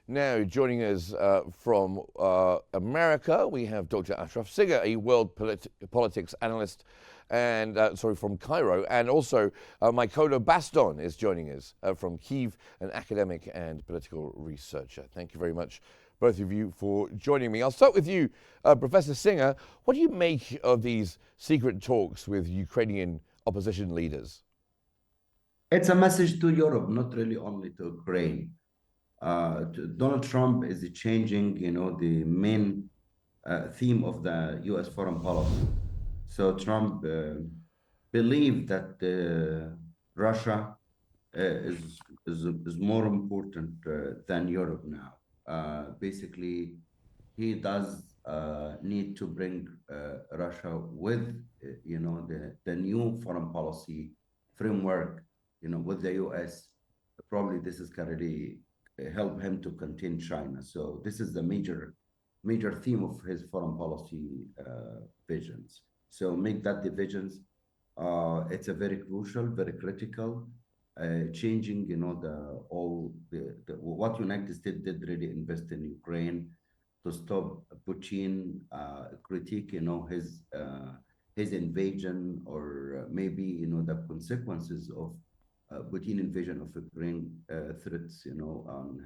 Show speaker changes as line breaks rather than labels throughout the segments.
Now, joining us from America, we have Dr. Ashraf Singer, a world politics analyst, and from Cairo, and also Mykola Baston is joining us from Kyiv, an academic and political researcher. Thank you very much, both of you, for joining me. I'll start with you, Professor Singer. What do you make of these secret talks with Ukrainian opposition leaders?
It's a message to Europe, not really only to Ukraine. Donald Trump is changing, the main theme of the U.S. foreign policy. So Trump believed that Russia is more important than Europe now. Basically, he does need to bring Russia with, the new foreign policy framework, with the U.S. Probably this is currently help him to contain China. So this is the major theme of his foreign policy visions. So make that divisions. It's a very crucial, very critical, changing. What United States did really invest in Ukraine to stop Putin critique, his invasion, or maybe the consequences of Putin invasion of Ukraine threats,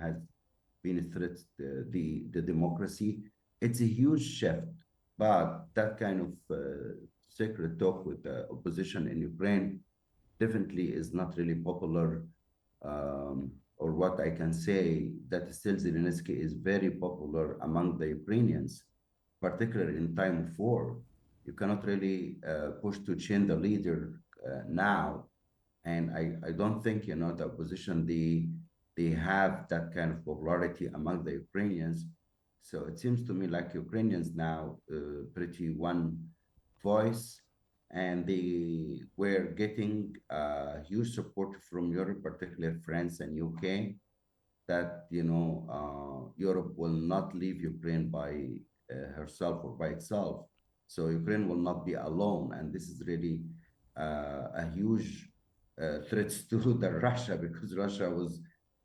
has been a threat the democracy. It's a huge shift, but that kind of secret talk with the opposition in Ukraine definitely is not really popular. Or what I can say that still Zelenskyy is very popular among the Ukrainians, particularly in time of war. You cannot really push to change the leader now, and I don't think the opposition they have that kind of popularity among the Ukrainians. So it seems to me like Ukrainians now pretty one voice, and they were getting huge support from Europe, particularly France and UK, that Europe will not leave Ukraine by herself or by itself. So Ukraine will not be alone, and this is really a huge threat to the Russia, because Russia was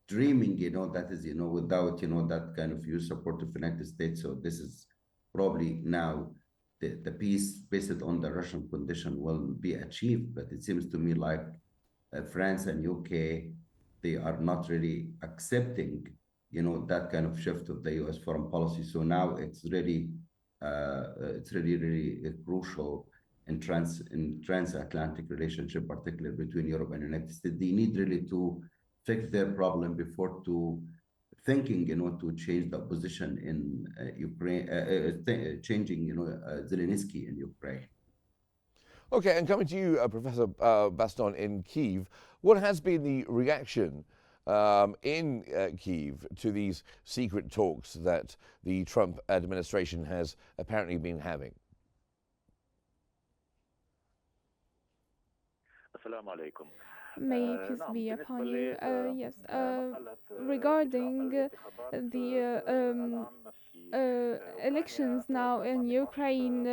dreaming, that is, without that kind of huge support of the United States. So this is probably now the peace based on the Russian condition will be achieved. But it seems to me like France and UK, they are not really accepting, that kind of shift of the U.S. foreign policy. So now it's really really crucial in transatlantic relationship, particularly between Europe and United States. They need really to fix their problem before to thinking, to change the position in Ukraine, changing, Zelenskyy in Ukraine.
Okay, and coming to you, Professor Baston in Kyiv, what has been the reaction in Kyiv to these secret talks that the Trump administration has apparently been having?
Assalamu alaikum.
May peace be upon you. Yes, regarding the elections now in Ukraine,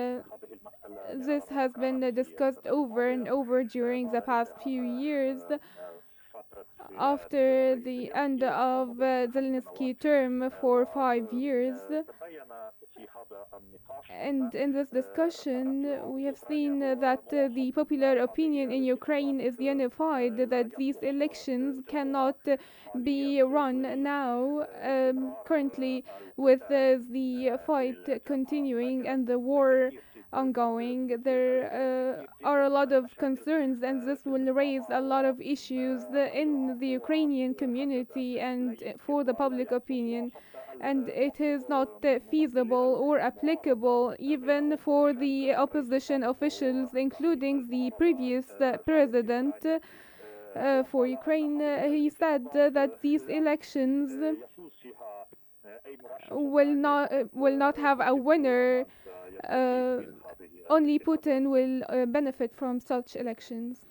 this has been discussed over and over during the past few years. After the end of Zelenskyy term for 5 years, and in this discussion, we have seen that the popular opinion in Ukraine is unified, that these elections cannot be run now, currently with the fight continuing and the war ongoing. There are a lot of concerns, and this will raise a lot of issues in the Ukrainian community and for the public opinion. And it is not feasible or applicable even for the opposition officials, including the previous president for Ukraine. He said that these elections will not have a winner. Only Putin will benefit from such elections.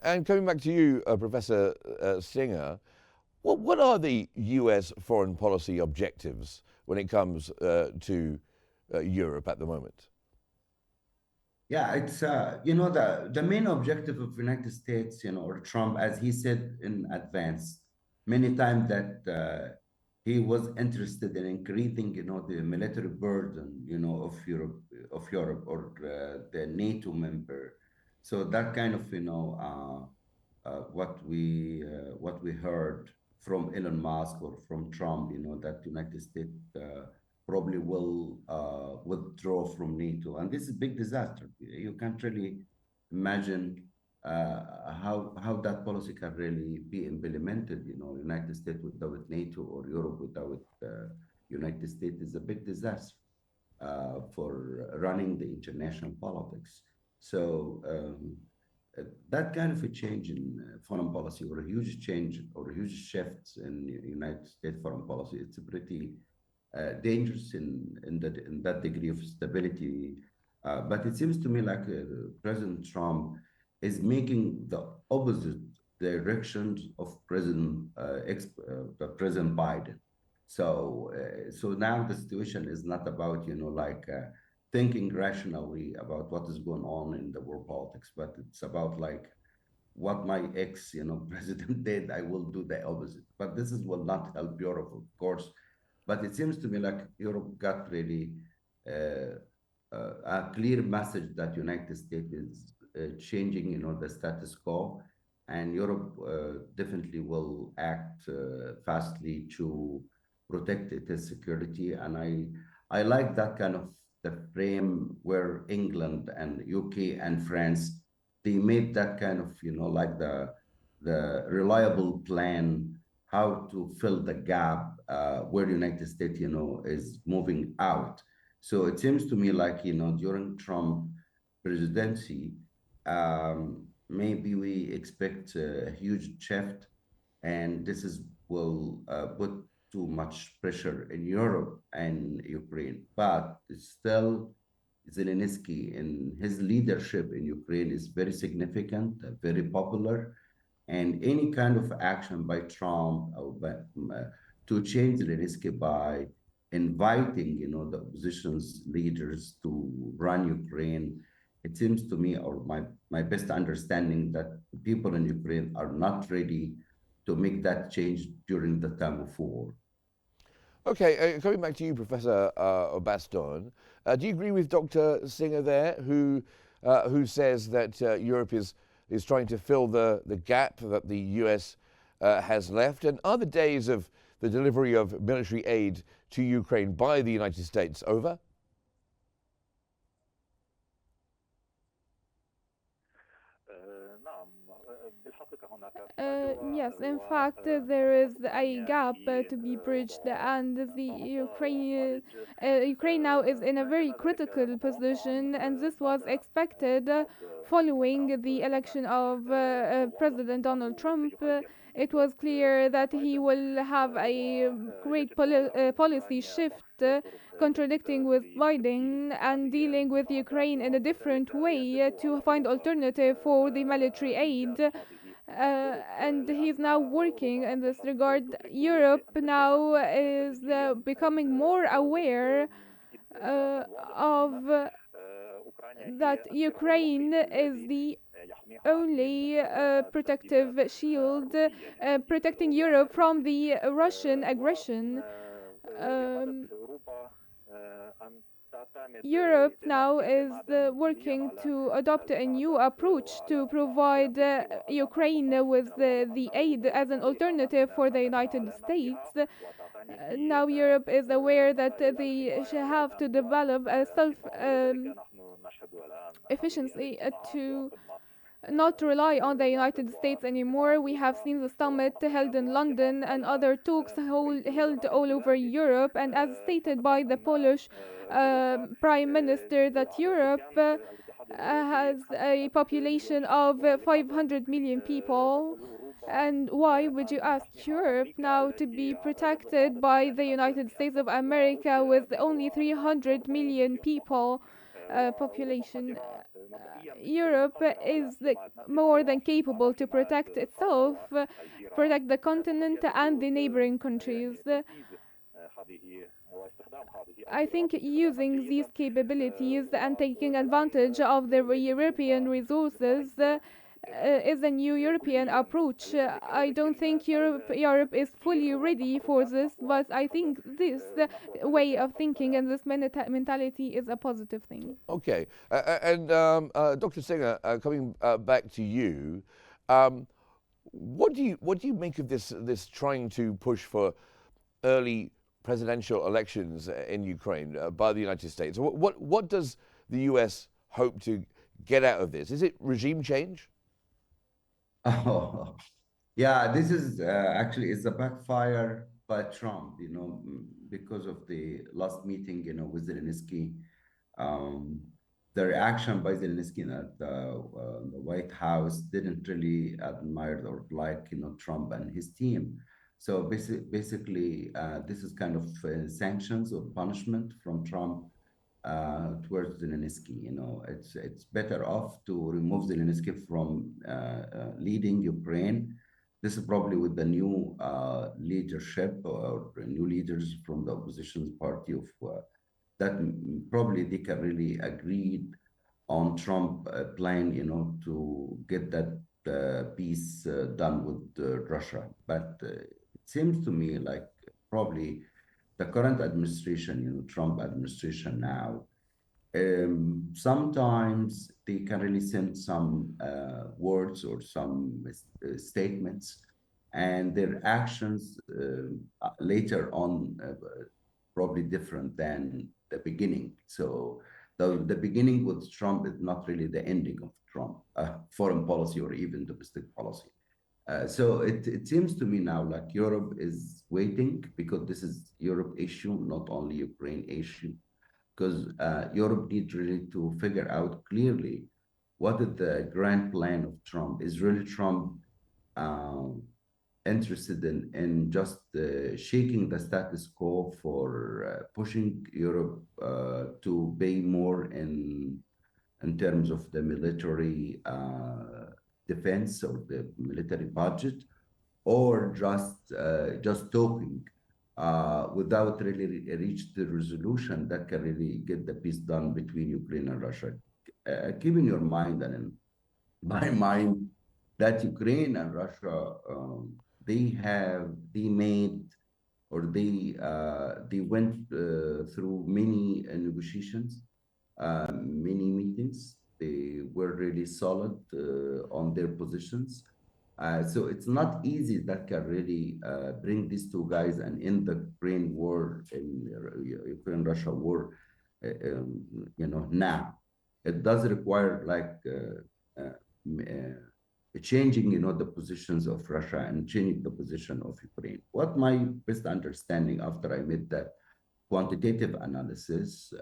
And coming back to you, Professor Singer, what are the U.S. foreign policy objectives when it comes to Europe at the moment?
Yeah, it's the main objective of United States, or Trump, as he said in advance many times, that he was interested in increasing, the military burden, of Europe or the NATO member. So that kind of, what we heard from Elon Musk or from Trump, that United States probably will withdraw from NATO, and this is a big disaster. You can't really imagine how that policy can really be implemented. United States without NATO or Europe without United States is a big disaster for running the international politics. So that kind of a change in foreign policy, or a huge change or a huge shift in United States foreign policy, it's a pretty dangerous in that degree of stability. But it seems to me like President Trump is making the opposite directions of President Biden. So now the situation is not about thinking rationally about what is going on in the world politics, but it's about like what my ex president did, I will do the opposite. But this is will not help Europe, of course. But it seems to me like Europe got really uh, a clear message that United States is changing, the status quo, and Europe definitely will act fastly to protect its security. And I like that kind of the frame where England and UK and France, they made that kind of, like the reliable plan how to fill the gap where United States, is moving out. So it seems to me like, during Trump presidency, maybe we expect a huge shift, and this is will put too much pressure in Europe and Ukraine. But it's still Zelenskyy and his leadership in Ukraine is very significant, very popular, and any kind of action by Trump to change Zelenskyy by inviting, the opposition's leaders to run Ukraine, it seems to me, or my best understanding, that the people in Ukraine are not ready to make that change during the time of war.
Okay, coming back to you, Professor Baston, do you agree with Dr. Singer there, who says that Europe is trying to fill the gap that the US has left? And are the days of the delivery of military aid to Ukraine by the United States over?
Yes, in fact, there is a gap to be bridged, and the Ukraine now is in a very critical position, and this was expected following the election of President Donald Trump. It was clear that he will have a great policy shift, contradicting with Biden and dealing with Ukraine in a different way to find alternative for the military aid. And he's now working in this regard. Europe now is becoming more aware of that Ukraine is the only protective shield protecting Europe from the Russian aggression. Um, Europe now is working to adopt a new approach to provide Ukraine with the aid as an alternative for the United States. Now Europe is aware that they have to develop a self efficiency to not rely on the United States anymore. We have seen the summit held in London and other talks held all over Europe, and as stated by the Polish Prime Minister, that Europe has a population of 500 million people. And why would you ask Europe now to be protected by the United States of America with only 300 million people population? Europe is more than capable to protect itself, protect the continent and the neighboring countries. I think using these capabilities and taking advantage of the European resources is a new European approach. I don't think Europe is fully ready for this, but I think this way of thinking and this mentality is a positive thing.
Okay, and Dr. Singer, coming back to you, um, what do you make of this trying to push for early presidential elections in Ukraine by the United States? What does the U.S. hope to get out of this? Is it regime change?
Oh, yeah, this is actually it's a backfire by Trump, because of the last meeting, with Zelenskyy. Um, the reaction by Zelenskyy at the White House didn't really admire or like, Trump and his team. So basically, this is kind of sanctions or punishment from Trump towards Zelenskyy. It's better off to remove Zelenskyy from leading Ukraine. This is probably with the new leadership or new leaders from the opposition party of that probably they can really agree on Trump plan, to get that peace done with Russia. But it seems to me like probably the current administration, Trump administration now, sometimes they can really send some words or some statements, and their actions later on probably different than the beginning. So the beginning with Trump is not really the ending of Trump foreign policy or even domestic policy. So it seems to me now like Europe is waiting because this is Europe issue, not only Ukraine issue, because Europe needs really to figure out clearly what is the grand plan of Trump. Is really Trump interested in just shaking the status quo for pushing Europe to pay more in terms of the military defense or the military budget, or just talking without really reach the resolution that can really get the peace done between Ukraine and Russia. Keep in your mind and in my mind that Ukraine and Russia they made or they went through many negotiations, many meetings. They were really solid on their positions. So it's not easy that can really bring these two guys and end the Ukraine war, in Ukraine-Russia war, now. It does require like changing, the positions of Russia and changing the position of Ukraine. What my best understanding after I made that quantitative analysis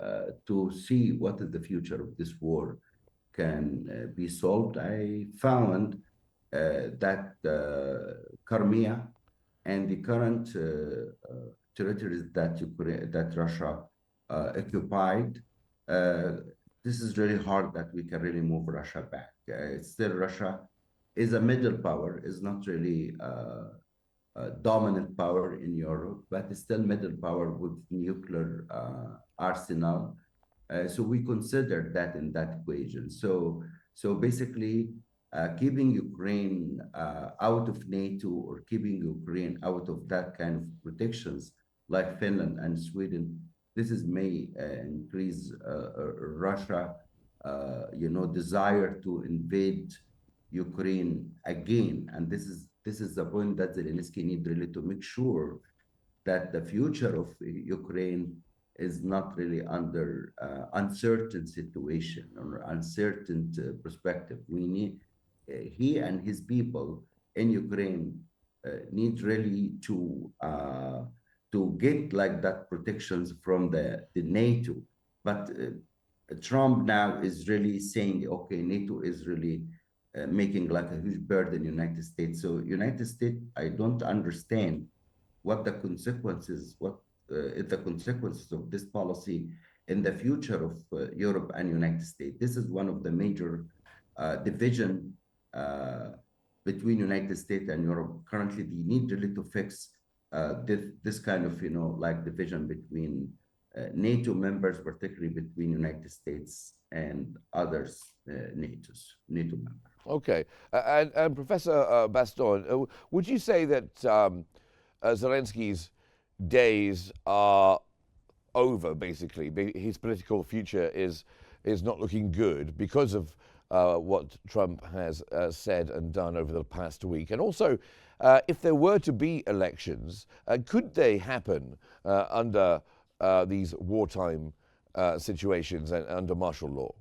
to see what is the future of this war can be solved, I found that Crimea and the current territories that Russia occupied, this is really hard that we can really move Russia back. Still, Russia is a middle power, is not really a dominant power in Europe, but it's still middle power with nuclear arsenal. So we consider that in that equation. So basically, keeping Ukraine out of NATO or keeping Ukraine out of that kind of protections like Finland and Sweden, this is may increase Russia, desire to invade Ukraine again. And this is the point that Zelenskyy need really to make sure that the future of Ukraine is not really under uncertain situation or uncertain perspective. We need he and his people in Ukraine need really to get like that protections from the NATO. But Trump now is really saying, okay, NATO is really making like a huge burden United States. So United States, I don't understand what the consequences, the consequences of this policy in the future of Europe and United States. This is one of the major division between United States and Europe. Currently, they need really to fix this kind of, like division between NATO members, particularly between United States and others, NATO members.
Okay. And Professor Baston, would you say that Zelensky's days are over, basically? His political future is not looking good because of what Trump has said and done over the past week? And also, if there were to be elections, could they happen under these wartime situations and under martial law?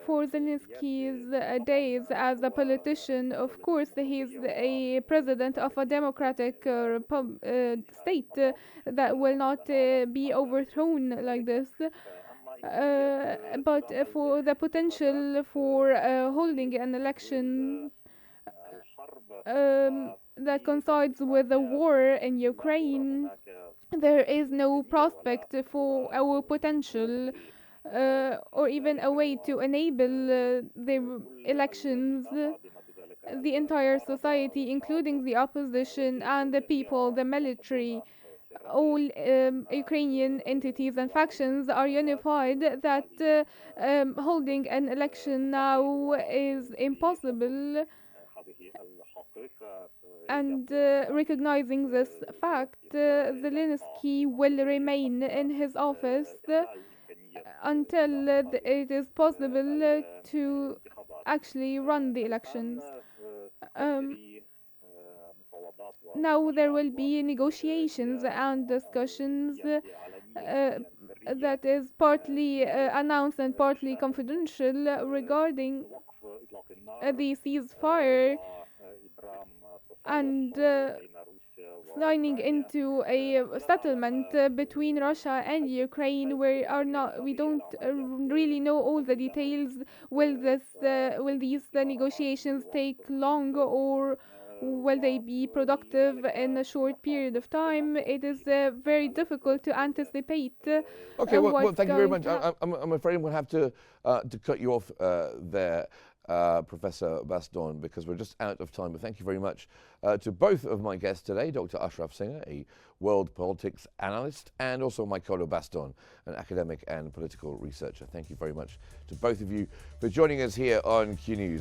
For Zelensky's days as a politician, of course, he's a president of a democratic state that will not be overthrown like this. But for the potential for holding an election that coincides with the war in Ukraine, there is no prospect for our potential or even a way to enable the elections. The entire society, including the opposition and the people, the military, all Ukrainian entities and factions are unified that holding an election now is impossible. And recognizing this fact, Zelensky will remain in his office until it is possible to actually run the elections. Now there will be negotiations and discussions that is partly announced and partly confidential regarding the ceasefire and signing into a settlement between Russia and Ukraine. We don't really know all the details. Will these negotiations take long, or will they be productive in a short period of time? It is very difficult to anticipate.
Okay, well, thank you very much.
to
I'm afraid we'll have to cut you off there, Professor Baston, because we're just out of time. But thank you very much to both of my guests today, Dr. Ashraf Singer, a world politics analyst, and also Mykola Baston, an academic and political researcher. Thank you very much to both of you for joining us here on Qnews.